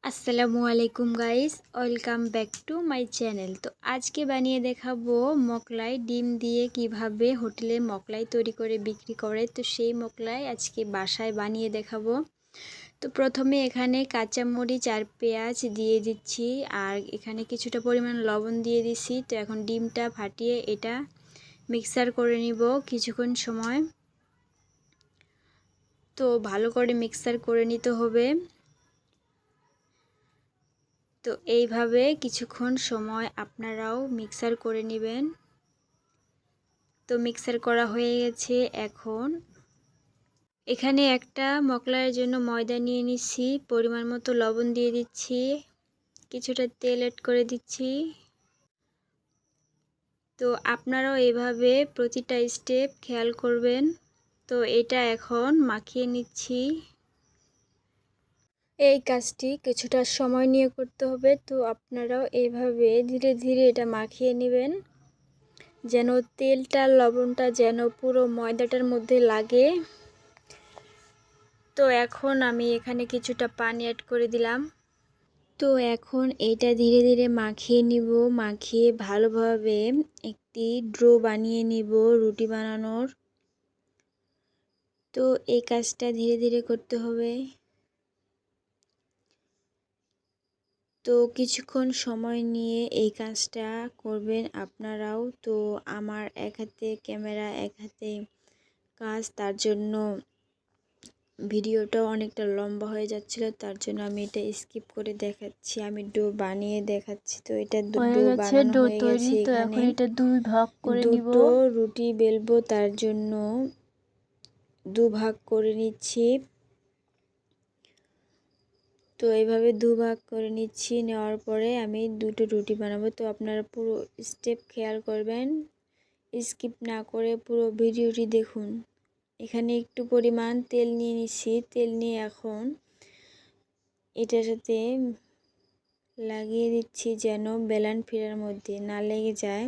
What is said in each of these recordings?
আসসালামু আলাইকুম guys, welcome back to my channel. তো আজকে বানিয়ে দেখাবো মোগলাই ডিম দিয়ে কিভাবে হোটেলে মোগলাই তৈরি করে বিক্রি করে। তো সেই মোগলাই আজকে বাসায় বানিয়ে দেখাবো। তো প্রথমে এখানে কাঁচামরিচ আর পেঁয়াজ দিয়ে দিচ্ছি, আর এখানে কিছুটা পরিমাণ লবণ দিয়ে দিচ্ছি। তো এখন ডিমটা ফাটিয়ে এটা মিক্সার করে নিব কিছুক্ষণ সময়। তো ভালো করে মিক্সার করে নিতে হবে। তো এইভাবে কিছুক্ষণ সময় আপনারাও মিক্সার করে নেবেন। তো মিক্সার করা হয়ে গেছে। এখন এখানে একটা মোগলাইয়ের জন্য ময়দা নিয়ে নিচ্ছি, পরিমাণ মতো লবণ দিয়ে দিচ্ছি, কিছুটা তেল অ্যাড করে দিচ্ছি। তো আপনারাও এভাবে প্রতিটা স্টেপ খেয়াল করবেন। তো এটা এখন মাখিয়ে নিচ্ছি। এই কাজটি কিছুটা সময় নিয়ে করতে হবে। তো আপনারাও এইভাবে ধীরে ধীরে এটা মাখিয়ে নেবেন, যেন তেলটা লবণটা যেন পুরো ময়দাটার মধ্যে লাগে। তো এখন আমি এখানে কিছুটা পানি অ্যাড করে দিলাম। তো এখন এটা ধীরে ধীরে মাখিয়ে নিব। মাখিয়ে ভালোভাবে একটি ডো বানিয়ে নিব রুটি বানানোর। তো এই কাজটা ধীরে ধীরে করতে হবে। তো কিছুক্ষণ সময় নিয়ে এই কাজটা করবেন আপনারাও। তো আমার এক হাতে ক্যামেরা এক হাতে কাজ, তার জন্য ভিডিওটাও অনেকটা লম্বা হয়ে যাচ্ছিল, তার জন্য আমি এটা স্কিপ করে দেখাচ্ছি। আমি ডো বানিয়ে দেখাচ্ছি। তো এটা ডো বানানো হয়ে গেছে। এখানে এটা দুই ভাগ করে নিব। দুটো রুটি বেলবো, তার জন্য দুভাগ করে নিচ্ছি। তো এইভাবে দুভাগ করে নিচ্ছি। নেওয়ার পরে আমি দুটো রুটি বানাবো। তো আপনারা পুরো স্টেপ খেয়াল করবেন, স্কিপ না করে পুরো ভিডিওটি দেখুন। এখানে একটু পরিমাণ তেল নিয়ে নিচ্ছি। তেল নিয়ে এখন এটার সাথে লাগিয়ে দিচ্ছি, যেন বেলান ফিরার মধ্যে না লেগে যায়।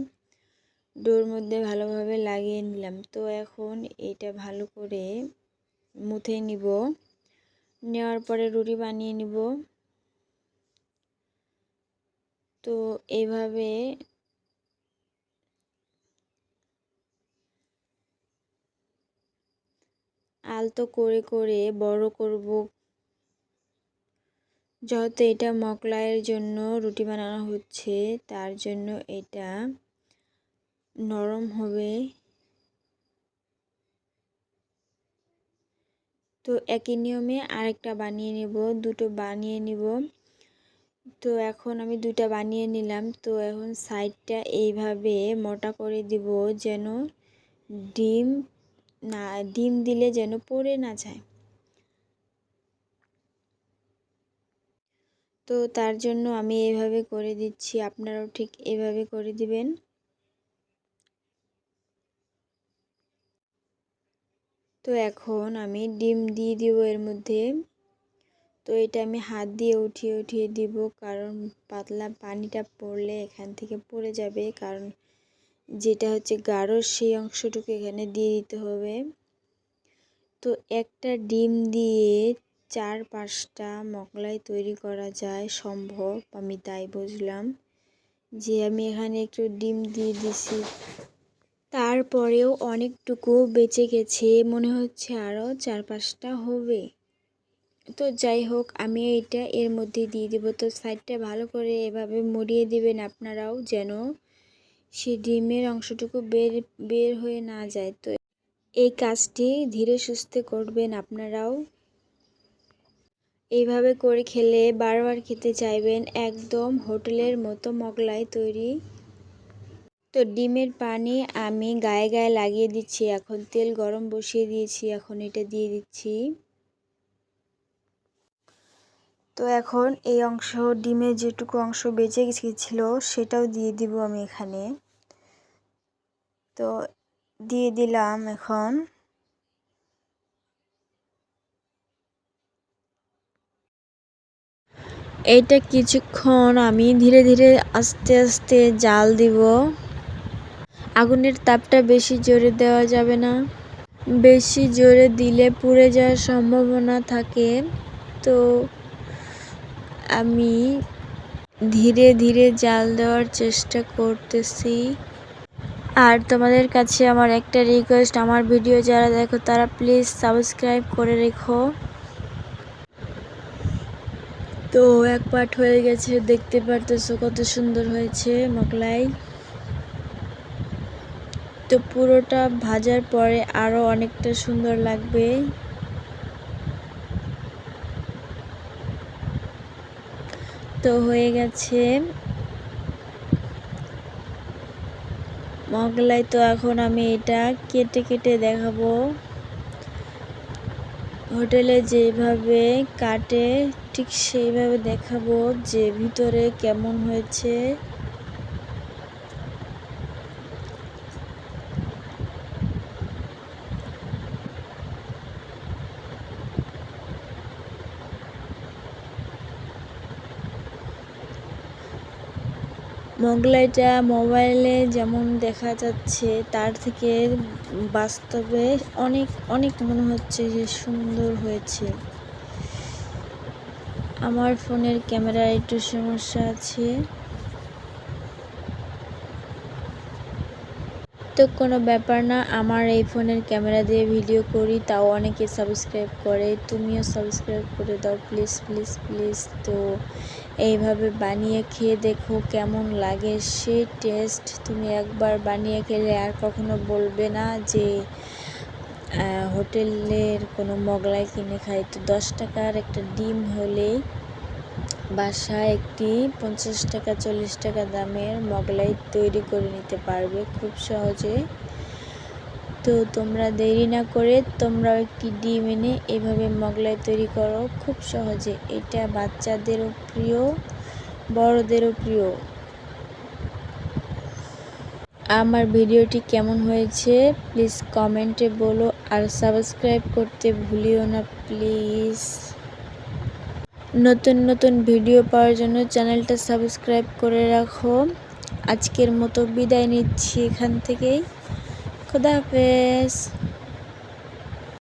ডোর মধ্যে ভালোভাবে লাগিয়ে নিলাম। তো এখন এটা ভালো করে মুথে নিব। নেওয়ার পরে রুটি বানিয়ে নিব। তো এইভাবে আলতো করে করে বড় করব, যেহেতু এটা মোগলাইয়ের জন্য রুটি বানানো হচ্ছে, তার জন্য এটা নরম হবে। তো একই নিয়মে আরেকটা বানিয়ে নেব, দুটো বানিয়ে নিব। তো এখন আমি দুটা বানিয়ে নিলাম। তো এখন সাইডটা এইভাবে মোটা করে দিব, যেন ডিম দিলে যেন পড়ে না যায়। তো তার জন্য আমি এইভাবে করে দিচ্ছি, আপনারাও ঠিক এইভাবে করে দিবেন। তো এখন আমি ডিম দিয়ে দিব এর মধ্যে। তো এটা আমি হাত দিয়ে উঠিয়ে উঠিয়ে দিব, কারণ পাতলা পানিটা পড়লে এখান থেকে পড়ে যাবে। কারণ যেটা হচ্ছে গাঢ় সেই অংশটুকু এখানে দিয়ে দিতে হবে। তো একটা ডিম দিয়ে 4-5টা মোগলাই তৈরি করা যায় সম্ভব, আমি তাই বুঝলাম যে আমি এখানে একটু ডিম দিয়ে দিছি। তারপরেও অনেকটুকু বেঁচে গেছে, মনে হচ্ছে আরও 4-5টা হবে। তো যাই হোক, আমি এইটা এর মধ্যে দিয়ে দিব। তো সাইডটা ভালো করে এভাবে মুড়িয়ে দিবেন আপনারাও, যেন সেই ডিমের অংশটুকু বের হয়ে না যায়। তো এই কাজটি ধীরে সুস্থে করবেন আপনারাও। এইভাবে করে খেলে বারবার খেতে চাইবেন, একদম হোটেলের মতো মোগলাই তৈরি। তো ডিমের পানি আমি গায়ে গায়ে লাগিয়ে দিচ্ছি। এখন তেল গরম বসিয়ে দিয়েছি, এখন এটা দিয়ে দিচ্ছি। তো এখন এই অংশ, ডিমের যেটুকু অংশ বেঁচে গেছিলো সেটাও দিয়ে দিব আমি এখানে। তো দিয়ে দিলাম। এখন এইটা কিছুক্ষণ আমি ধীরে ধীরে আস্তে আস্তে জাল দিব। আগুনের তাপটা বেশি জোরে দেওয়া যাবে না, বেশি জোরে দিলে পুড়ে যাওয়ার সম্ভাবনা থাকে। তো আমি ধীরে ধীরে জাল দেওয়ার চেষ্টা করতেছি। আর তোমাদের কাছে আমার একটা রিকোয়েস্ট, আমার ভিডিও যারা দেখো তারা প্লিজ সাবস্ক্রাইব করে রেখো। তো এক পার্ট হয়ে গেছে, দেখতে পারতেছো কত সুন্দর হয়েছে মোগলাই। তো পুরোটা ভাজার পরে আরো অনেকটা সুন্দর লাগবে। তো হয়ে গেছে মোগলাই। তো এখন আমি এটা কেটে কেটে দেখাবো। হোটেলে যেভাবে কাটে ঠিক সেইভাবে দেখাবো যে ভিতরে কেমন হয়েছে। মোগলাইটা মোবাইলে যেমন দেখা যাচ্ছে তার থেকে বাস্তবে অনেক অনেক মনে হচ্ছে যে সুন্দর হয়েছে। আমার ফোনের ক্যামেরায় একটু সমস্যা আছে, তো কোনো ব্যাপার না। আমার এই ফোনের ক্যামেরা দিয়ে ভিডিও করি, তাও অনেকে সাবস্ক্রাইব করে। তুমিও সাবস্ক্রাইব করে দাও প্লিজ প্লিজ প্লিজ। তো এইভাবে বানিয়ে খেয়ে দেখো কেমন লাগে সে টেস্ট। তুমি একবার বানিয়ে খেলে আর কখনো বলবে না যে হোটেলের কোনো মোগলাই কিনে খাই। তো 10 টাকার একটা ডিম হলেই বাসায় একটি 50 টাকা 40 টাকা দামের মোগলাই তৈরি করে নিতে পারবে খুব সহজে। তো তোমরা দেরি না করে তোমরাও একটি ডিম এনে এভাবে মোগলাই তৈরি করো খুব সহজে। এটা বাচ্চাদেরও প্রিয়, বড়দেরও প্রিয়। আমার ভিডিওটি কেমন হয়েছে প্লিজ কমেন্টে বলো, আর সাবস্ক্রাইব করতে ভুলিও না প্লিজ। নতুন নতুন ভিডিও পাওয়ার জন্য চ্যানেলটা সাবস্ক্রাইব করে রাখো। আজকের মতো বিদায় নিচ্ছি এখান থেকেই। খোদা হাফেজ।